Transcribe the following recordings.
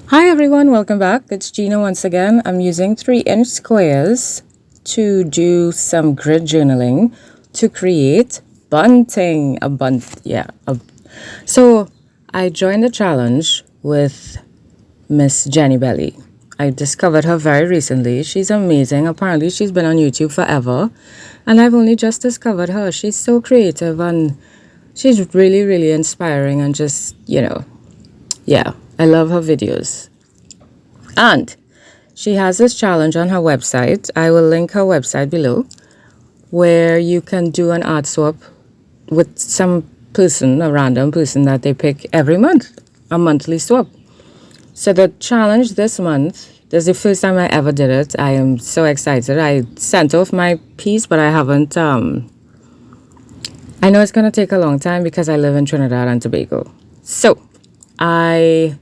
Hi everyone, welcome back. It's Gina once again. I'm using 3-inch squares to do some grid journaling to create bunting. So I joined the challenge with Miss Jenny Belly. I discovered her very recently. She's amazing. Apparently she's been on YouTube forever and I've only just discovered her. She's so creative and she's really, really inspiring and just, I love her videos. And she has this challenge on her website. I will link her website below, where you can do an art swap with some person, a random person that they pick every month, a monthly swap. So the challenge this month, this is the first time I ever did it. I am so excited. I sent off my piece, but I haven't, I know it's going to take a long time because I live in Trinidad and Tobago. So I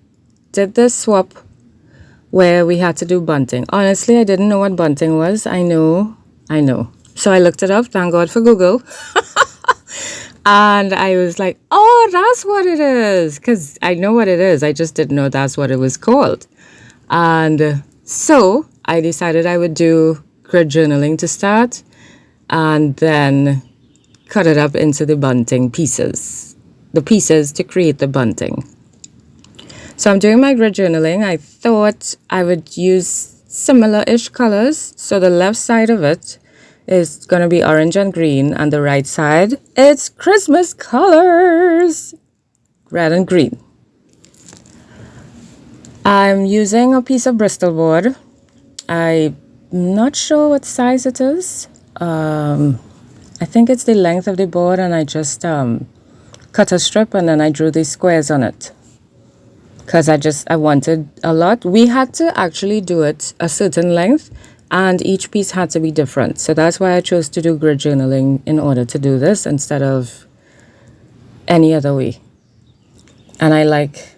did this swap where we had to do bunting. Honestly, I didn't know what bunting was. I know. So I looked it up, thank God for Google. And I was like, oh, that's what it is. Because I know what it is. I just didn't know that's what it was called. And so I decided I would do grid journaling to start and then cut it up into the bunting pieces. The pieces to create the bunting. So I'm doing my grid journaling. I thought I would use similar-ish colors. So the left side of it is going to be orange and green. And the right side, it's Christmas colors, red and green. I'm using a piece of Bristol Board. I'm not sure what size it is. I think it's the length of the board. And I just cut a strip and then I drew these squares on it. Because I wanted a lot. We had to actually do it a certain length and each piece had to be different. So that's why I chose to do grid journaling in order to do this instead of any other way. And I like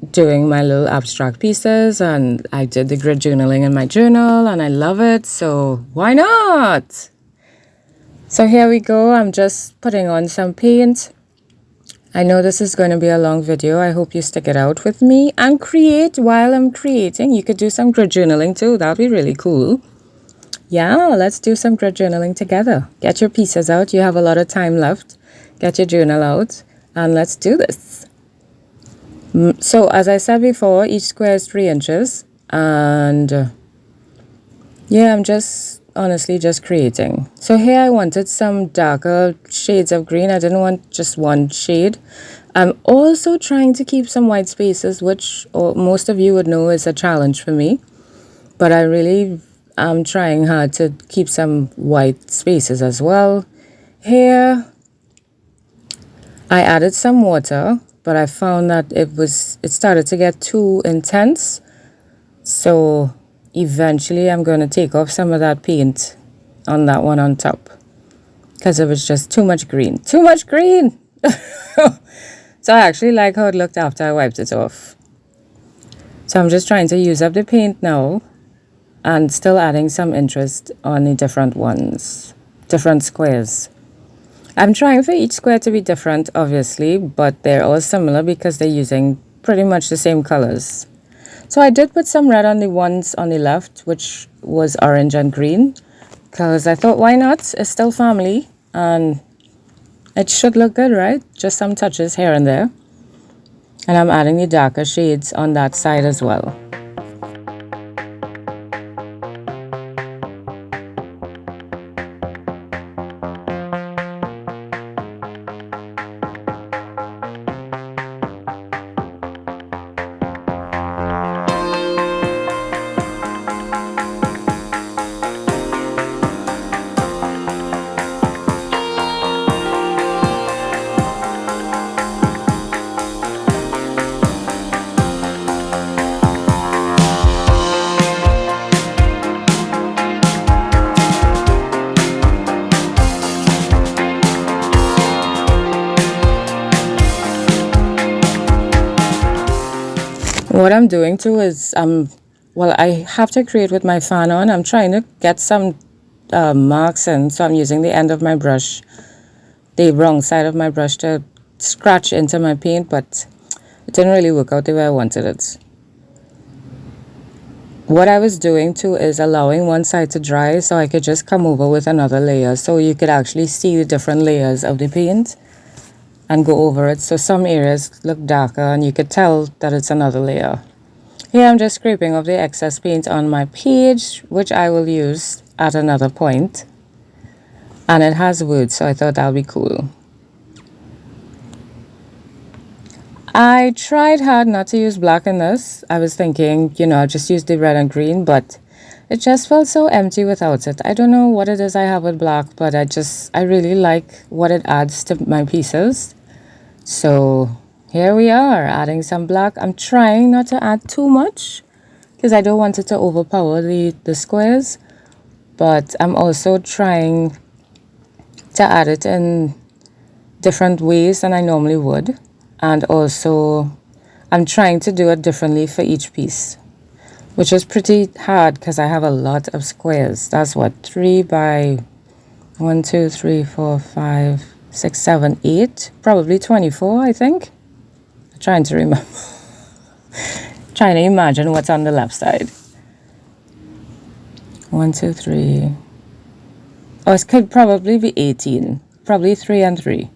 doing my little abstract pieces and I did the grid journaling in my journal and I love it. So why not? So here we go. I'm just putting on some paint. I know this is going to be a long video. I hope you stick it out with me and create while I'm creating. You could do some grid journaling too. That'd be really cool. Yeah, let's do some grid journaling together. Get your pieces out. You have a lot of time left. Get your journal out and let's do this. So as I said before, each square is 3 inches. And yeah, I'm honestly just creating. So here I wanted some darker shades of green. I didn't want just one shade. I'm also trying to keep some white spaces, which most of you would know is a challenge for me. But I really am trying hard to keep some white spaces as well. Here I added some water, but I found that it started to get too intense. So eventually I'm going to take off some of that paint on that one on top because it was just too much green. So I actually like how it looked after I wiped it off. So I'm just trying to use up the paint now and still adding some interest on the different ones, different squares. I'm trying for each square to be different, obviously, but they're all similar because they're using pretty much the same colors. So I did put some red on the ones on the left, which was orange and green, because I thought, why not? It's still family, and it should look good, right? Just some touches here and there. And I'm adding the darker shades on that side as well. What I'm doing too is, I have to create with my fan on. I'm trying to get some marks in, so I'm using the end of my brush, the wrong side of my brush to scratch into my paint, but it didn't really work out the way I wanted it. what I was doing too is allowing one side to dry so I could just come over with another layer so you could actually see the different layers of the paint and go over it. So some areas look darker and you could tell that it's another layer. Here I'm just scraping off the excess paint on my page, which I will use at another point. And it has wood, so I thought that would be cool. I tried hard not to use black in this. I was thinking, I'll just use the red and green, but it just felt so empty without it. I don't know what it is I have with black, but I really like what it adds to my pieces. So here we are, adding some black. I'm trying not to add too much because I don't want it to overpower the squares, but I'm also trying to add it in different ways than I normally would. And also, I'm trying to do it differently for each piece, which is pretty hard because I have a lot of squares. That's what, 3 by 1, 2, 3, 4, 5, 6, 7, 8, probably 24, I think. I'm trying to remember. Trying to imagine what's on the left side. 1, 2, 3. Oh, it could probably be 18. Probably 3 and 3.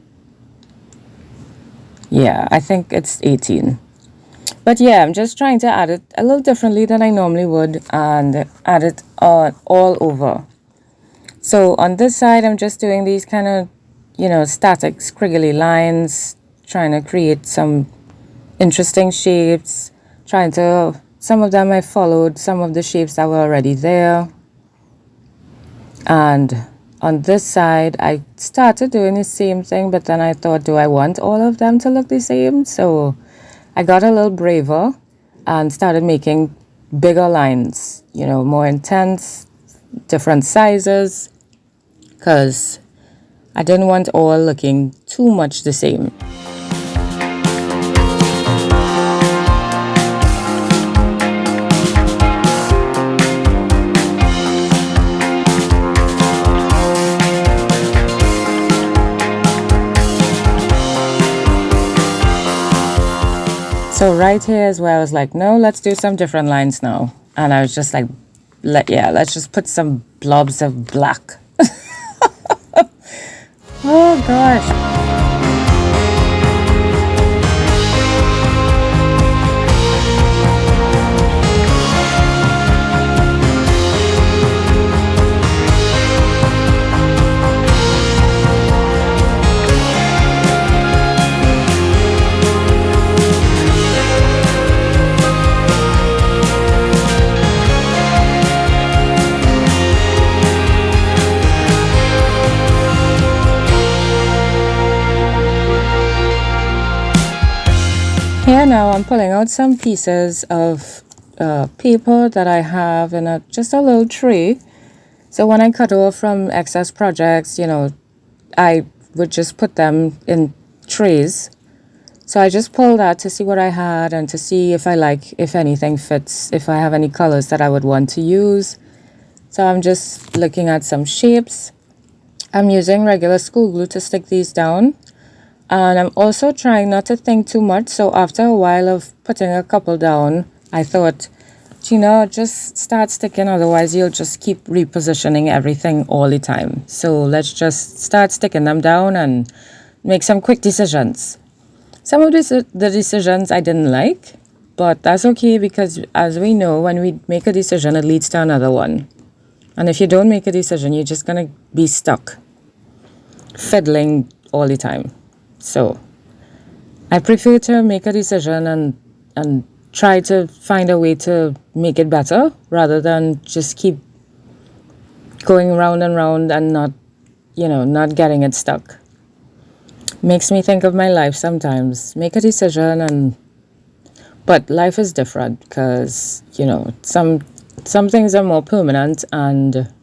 Yeah, I think it's 18. But yeah, I'm just trying to add it a little differently than I normally would and add it all over. So on this side, I'm just doing these kind of, static squiggly lines, trying to create some interesting shapes, some of them I followed some of the shapes that were already there. And on this side, I started doing the same thing, but then I thought, do I want all of them to look the same? So I got a little braver and started making bigger lines, more intense, different sizes, because I didn't want all looking too much the same. So right here is where I was like, no, let's do some different lines now. And I was just like, let's just put some blobs of black. Oh gosh. Here now I'm pulling out some pieces of paper that I have in just a little tray. So when I cut off from excess projects, I would just put them in trays. So I just pulled that to see what I had and to see if if anything fits, if I have any colors that I would want to use. So I'm just looking at some shapes. I'm using regular school glue to stick these down. And I'm also trying not to think too much. So after a while of putting a couple down, I thought, just start sticking. Otherwise, you'll just keep repositioning everything all the time. So let's just start sticking them down and make some quick decisions. Some of the decisions I didn't like, but that's okay because as we know, when we make a decision, it leads to another one. And if you don't make a decision, you're just going to be stuck fiddling all the time. So I prefer to make a decision and try to find a way to make it better rather than just keep going round and round and not getting it stuck. Makes me think of my life sometimes. Make a decision but life is different because, some things are more permanent and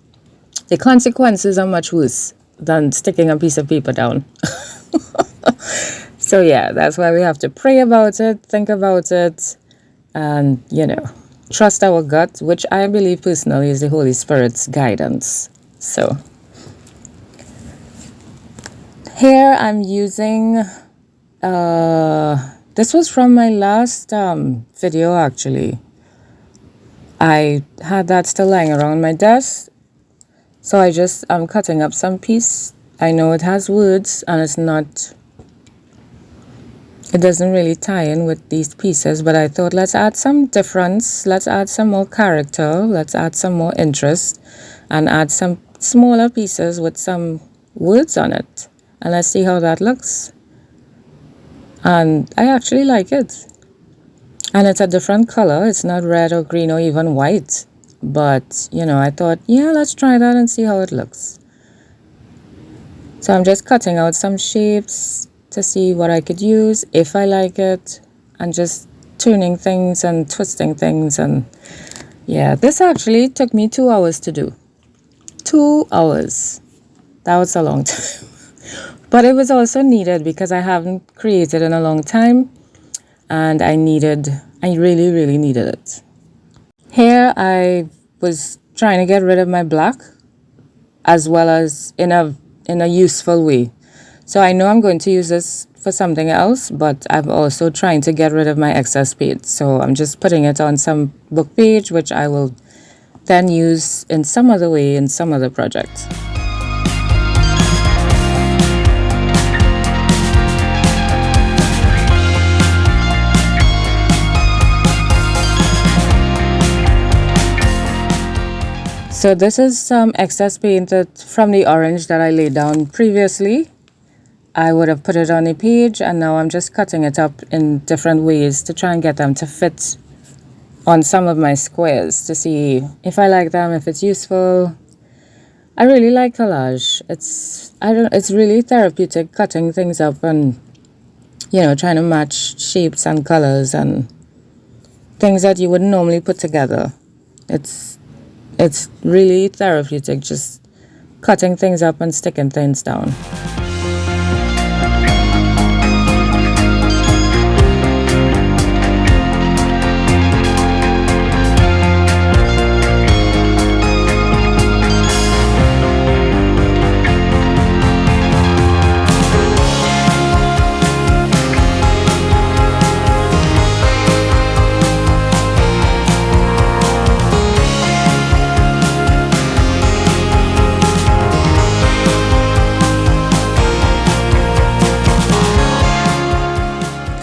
the consequences are much worse than sticking a piece of paper down. So yeah, that's why we have to pray about it, think about it, and, trust our gut, which I believe personally is the Holy Spirit's guidance. So here I'm using, this was from my last video actually. I had that still lying around my desk, so I'm cutting up some piece. I know it has words and it doesn't really tie in with these pieces, but I thought let's add some difference, let's add some more character, let's add some more interest, and add some smaller pieces with some words on it. And let's see how that looks. And I actually like it. And it's a different color. It's not red or green or even white. But, I thought, yeah, let's try that and see how it looks. So I'm just cutting out some shapes to see what I could use, if I like it, and just tuning things and twisting things. And yeah, this actually took me 2 hours to do. 2 hours. That was a long time. But it was also needed because I haven't created in a long time. And I really, really needed it. Here I was trying to get rid of my black as well as in a useful way. So I know I'm going to use this for something else, but I'm also trying to get rid of my excess paint. So I'm just putting it on some book page, which I will then use in some other way in some other project. So this is some excess paint from the orange that I laid down previously. I would have put it on a page, and now I'm just cutting it up in different ways to try and get them to fit on some of my squares to see if I like them, if it's useful. I really like collage. It's really therapeutic cutting things up and trying to match shapes and colors and things that you wouldn't normally put together. It's really therapeutic just cutting things up and sticking things down.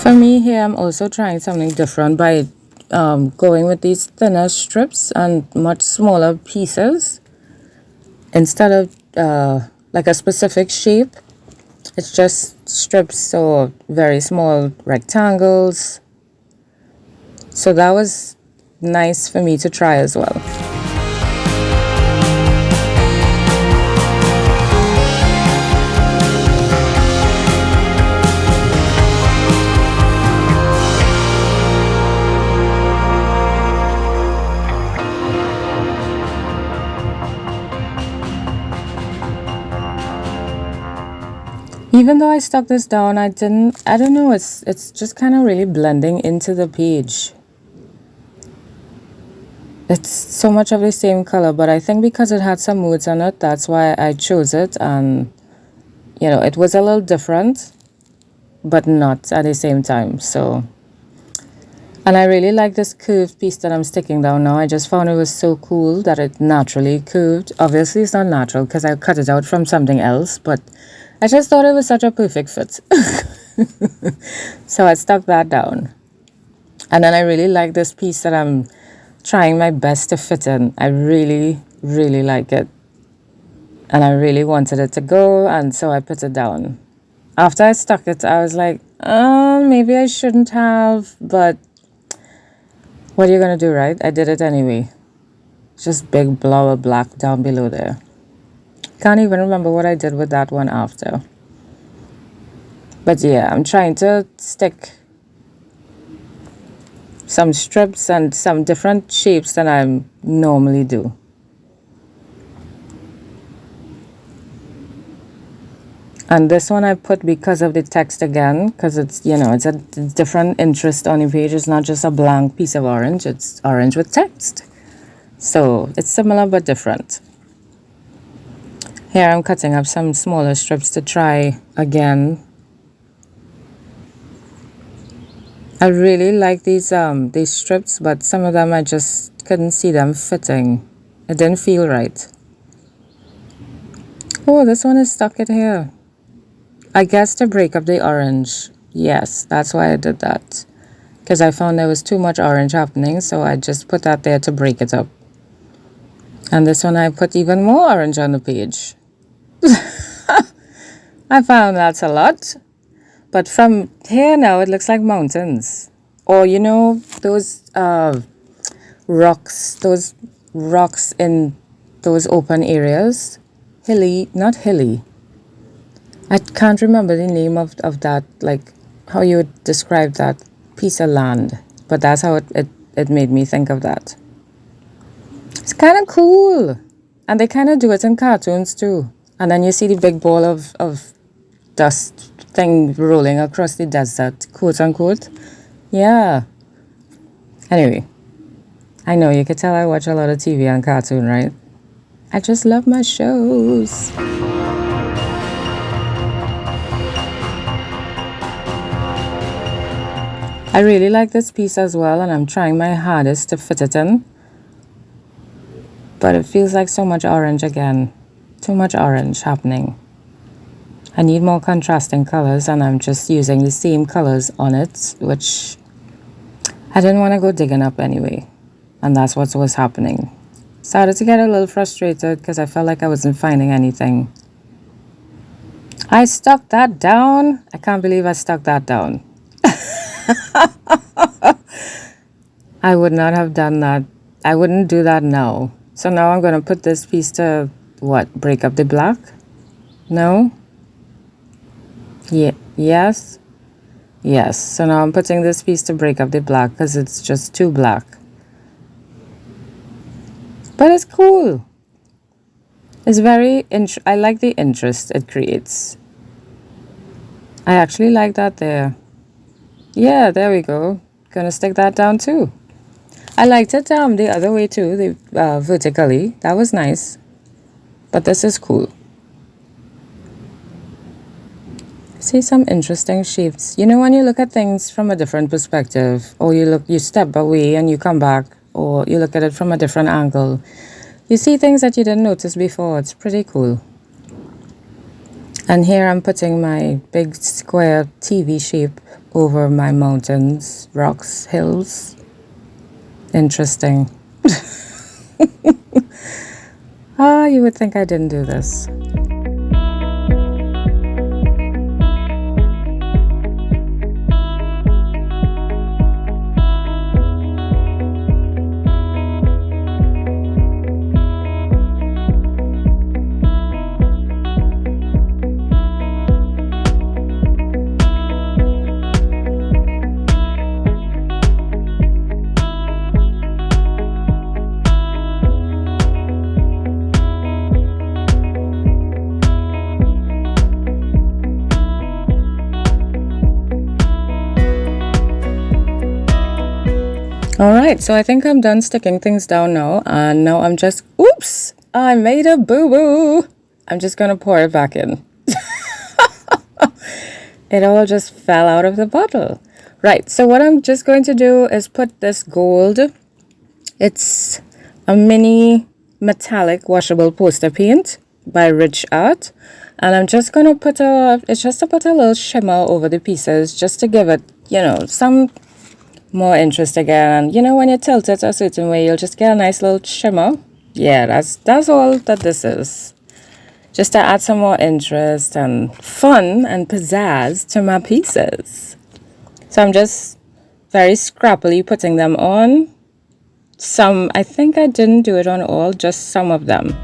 For me here, I'm also trying something different by going with these thinner strips and much smaller pieces. Instead of like a specific shape, it's just strips or very small rectangles. So that was nice for me to try as well. Even though I stuck this down, I don't know, it's just kind of really blending into the page. It's so much of the same color, but I think because it had some words on it, that's why I chose it. And, it was a little different, but not at the same time. So, and I really like this curved piece that I'm sticking down now. I just found it was so cool that it naturally curved. Obviously, it's not natural because I cut it out from something else, but I just thought it was such a perfect fit. So I stuck that down. And then I really like this piece that I'm trying my best to fit in. I really, really like it. And I really wanted it to go, and so I put it down. After I stuck it, I was like, maybe I shouldn't have, but what are you going to do, right? I did it anyway. Just big blob of black down below there. Can't even remember what I did with that one after. But yeah, I'm trying to stick some strips and some different shapes than I normally do. And this one I put because of the text again, because it's, it's a different interest on the page. It's not just a blank piece of orange, it's orange with text. So it's similar but different. Here I'm cutting up some smaller strips to try again. I really like these strips, but some of them I just couldn't see them fitting. It didn't feel right. Oh, this one is stuck in here. I guess to break up the orange. Yes, that's why I did that. Because I found there was too much orange happening, so I just put that there to break it up. And this one I put even more orange on the page. I found that's a lot. But from here now, it looks like mountains. Or, you know, those rocks in those open areas. Hilly, not hilly. I can't remember the name of that, like how you would describe that piece of land. But that's how it made me think of that. It's kind of cool. And they kind of do it in cartoons too. And then you see the big ball of dust thing rolling across the desert, quote unquote. Yeah. Anyway, I know you could tell I watch a lot of TV and cartoon, right? I just love my shows. I really like this piece as well, and I'm trying my hardest to fit it in. But it feels like so much orange again. Too much orange happening. I need more contrasting colors, and I'm just using the same colors on it, which I didn't want to go digging up anyway. And that's what was happening. Started to get a little frustrated because I felt like I wasn't finding anything. I stuck that down. I can't believe I stuck that down. I would not have done that. I wouldn't do that now. So now I'm going to put this piece to, what, break up the black? No? Yeah, yes? Yes. So now I'm putting this piece to break up the black because it's just too black. But it's cool. It's very, I like the interest it creates. I actually like that there. Yeah, there we go. Gonna stick that down too. I liked it the other way too, the vertically. That was nice. But this is cool. See some interesting shapes. You know, when you look at things from a different perspective, or you step away and you come back, or you look at it from a different angle, you see things that you didn't notice before. It's pretty cool. And here I'm putting my big square TV shape over my mountains, rocks, hills. Interesting. You would think I didn't do this. Alright, so I think I'm done sticking things down now, and now I'm just, oops, I made a boo-boo. I'm just going to pour it back in. It all just fell out of the bottle. Right, so what I'm just going to do is put this gold, it's a mini metallic washable poster paint by Rich Art, and I'm just going to put it's just to put a little shimmer over the pieces, just to give it, you know, some more interest again. And you know, when you tilt it a certain way, you'll just get a nice little shimmer. Yeah, that's all that this is, just to add some more interest and fun and pizzazz to my pieces. So I'm just very scrappily putting them on. Some, I think I didn't do it on all, just some of them.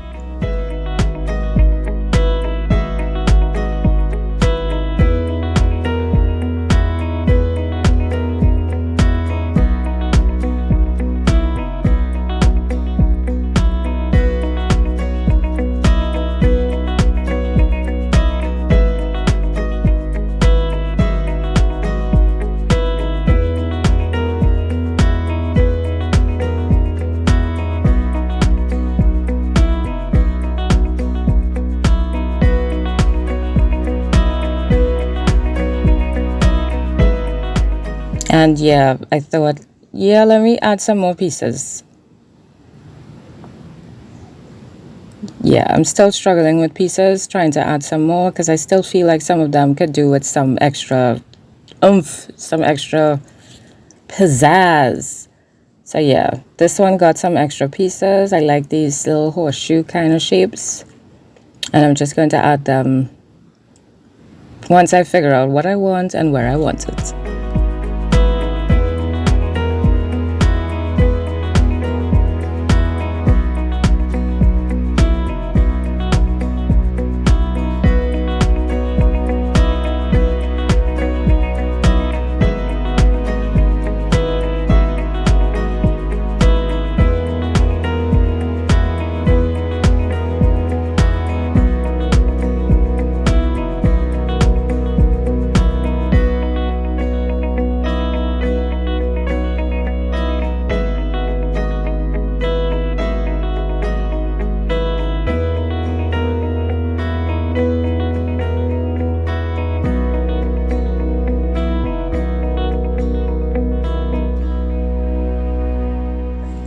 And yeah, I thought, yeah, let me add some more pieces. Yeah, I'm still struggling with pieces, trying to add some more because I still feel like some of them could do with some extra oomph, some extra pizzazz. So yeah, this one got some extra pieces. I like these little horseshoe kind of shapes. And I'm just going to add them once I figure out what I want and where I want it.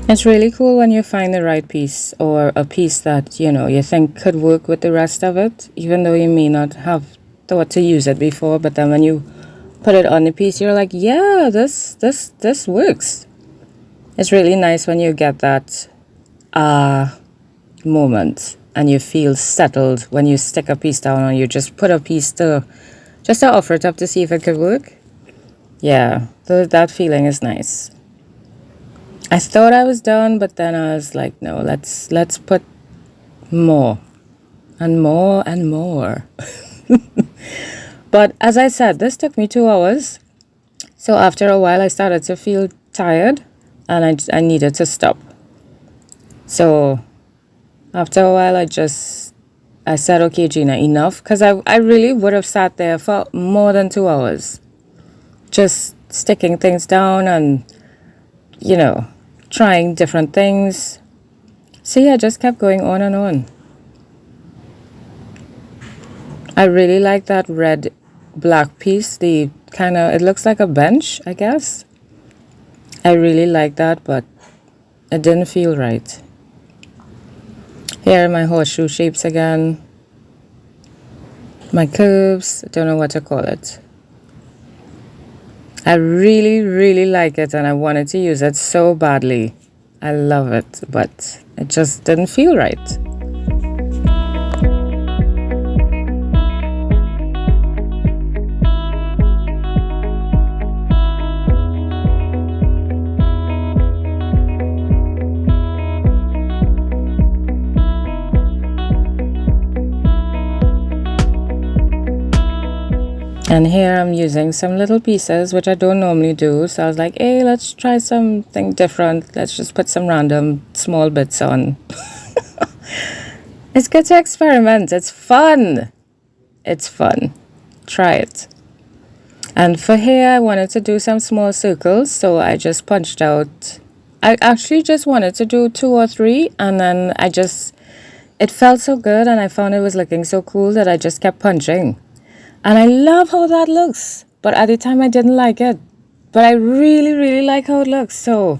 It's really cool when you find the right piece or a piece that, you think could work with the rest of it, even though you may not have thought to use it before, but then when you put it on the piece, you're like, yeah, this works. It's really nice when you get that moment and you feel settled when you stick a piece down or you just put a piece just to offer it up to see if it could work. Yeah, that feeling is nice. I thought I was done, but then I was like, no, let's put more and more and more. But as I said, this took me 2 hours. So after a while, I started to feel tired and I needed to stop. So after a while, I said, okay, Gina, enough. Because I really would have sat there for more than 2 hours. Just sticking things down and, trying different things. So yeah, I just kept going on and on. I really like that red black piece. It looks like a bench, I guess. I really like that, but it didn't feel right. Here are my horseshoe shapes again. My curves, I don't know what to call it. I really, really like it and I wanted to use it so badly. I love it, but it just didn't feel right. And here I'm using some little pieces, which I don't normally do. So I was like, hey, let's try something different. Let's just put some random small bits on. It's good to experiment. It's fun. It's fun. Try it. And for here, I wanted to do some small circles. So I just punched out. I actually just wanted to do 2 or 3. And then it felt so good. And I found it was looking so cool that I just kept punching. And I love how that looks. But at the time, I didn't like it. But I really, really like how it looks. So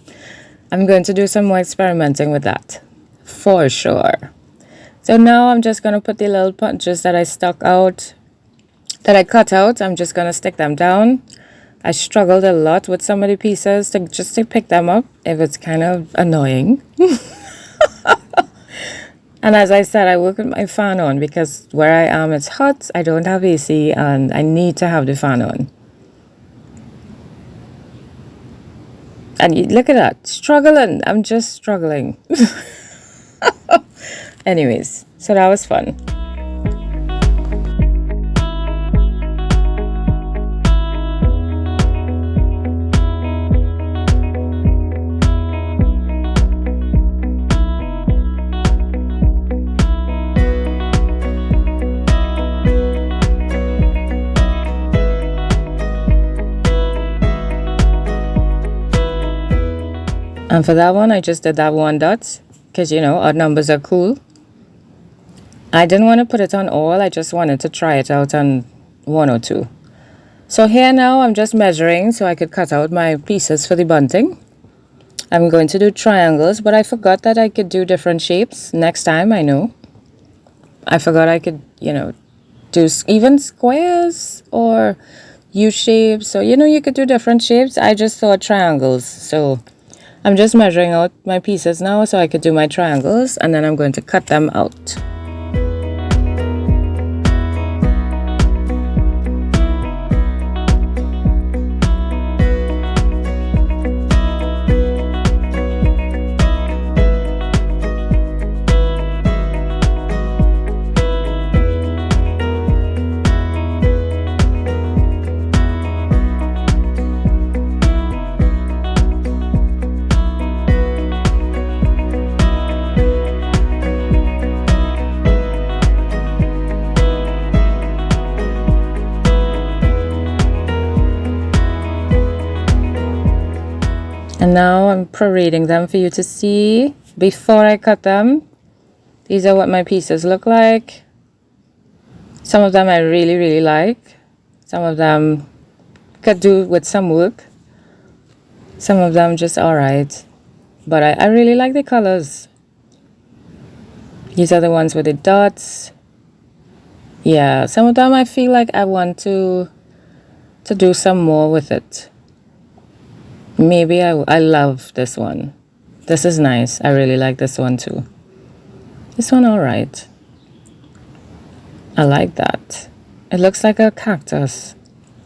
I'm going to do some more experimenting with that. For sure. So now I'm just going to put the little punches that I that I cut out. I'm just going to stick them down. I struggled a lot with some of the pieces to pick them up. If it's kind of annoying. And as I said, I work with my fan on because where I am, it's hot. I don't have AC and I need to have the fan on. And look at that, struggling. I'm just struggling. Anyways, so that was fun. And for that one, I just did that 1 dot because, odd numbers are cool. I didn't want to put it on all. I just wanted to try it out on 1 or 2. So here now I'm just measuring so I could cut out my pieces for the bunting. I'm going to do triangles, but I forgot that I could do different shapes. Next time, I know. I forgot I could, do even squares or U shapes. So, you could do different shapes. I just thought triangles. So I'm just measuring out my pieces now so I could do my triangles, and then I'm going to cut them out. And now I'm parading them for you to see. Before I cut them, these are what my pieces look like. Some of them I really, really like. Some of them could do with some work. Some of them just alright. But I really like the colors. These are the ones with the dots. Yeah, some of them I feel like I want to do some more with it. Maybe I love this one. This is nice. I really like this one too. This one alright. I like that. It looks like a cactus.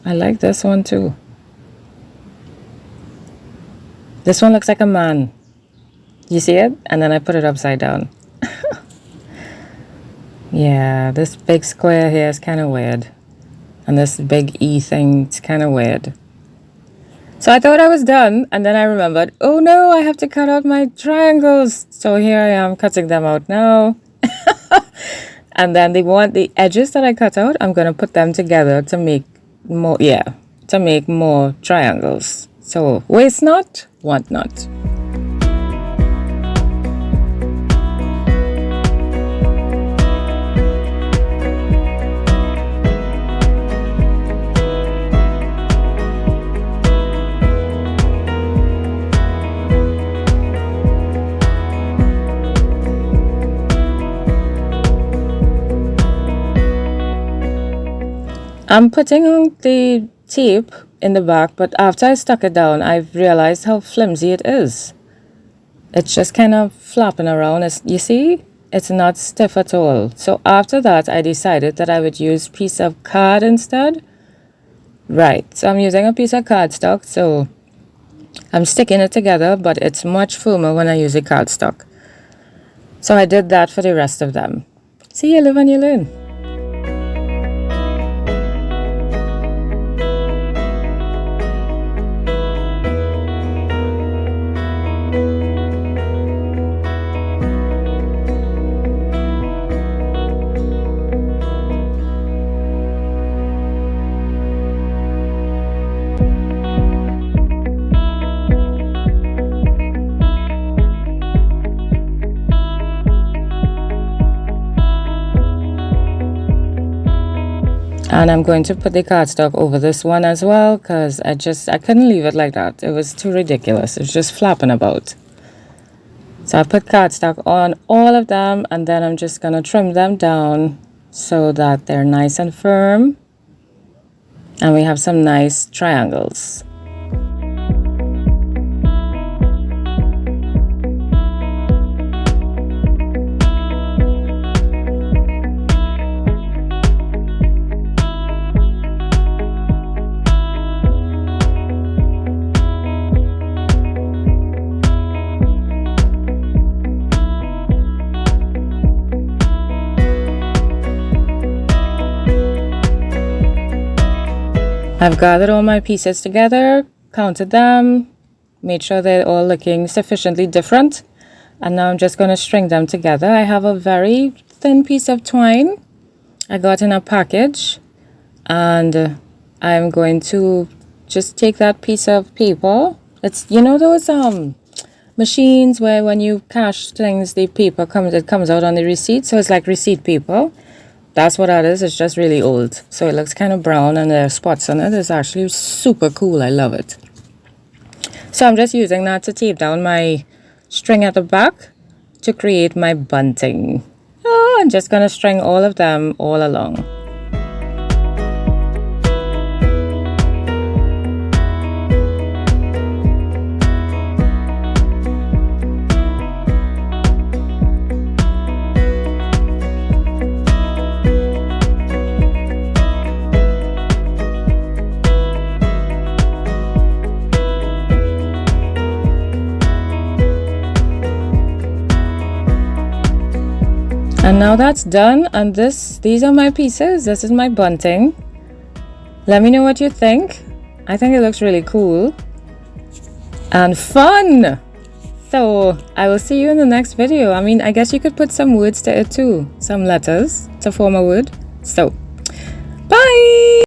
I like this one too. This one looks like a man. You see it? And then I put it upside down. Yeah, this big square here is kind of weird. And this big E thing, it's kind of weird. So I thought I was done, and then I remembered, oh no, I have to cut out my triangles. So here I am cutting them out now. And then the edges that I cut out, I'm going to put them together to make more triangles. So waste not, want not. I'm putting on the tape in the back, but after I stuck it down, I've realized how flimsy it is. It's just kind of flapping around. You see? It's not stiff at all. So after that, I decided that I would use a piece of card instead. Right, so I'm using a piece of cardstock, so I'm sticking it together, but it's much firmer when I use a cardstock. So I did that for the rest of them. See, you live and you learn. And I'm going to put the cardstock over this one as well, because I couldn't leave it like that. It was too ridiculous. It was just flapping about. So I put cardstock on all of them, and then I'm just going to trim them down so that they're nice and firm. And we have some nice triangles. I've gathered all my pieces together, counted them, made sure they're all looking sufficiently different, and now I'm just going to string them together. I have a very thin piece of twine I got in a package, and I'm going to just take that piece of paper. It's those machines where when you cash things, the paper comes out on the receipt, so it's like receipt paper. that's what that is. It's just really old. So it looks kind of brown and there are spots on it. It's actually super cool. I love it. So I'm just using that to tape down my string at the back to create my bunting. Oh, I'm just going to string all of them all along. And now that's done, and these are my pieces. This is my bunting. Let me know what you think. I think it looks really cool and fun. So I will see you in the next video. I mean, I guess you could put some words to it too, some letters to form a word. So bye.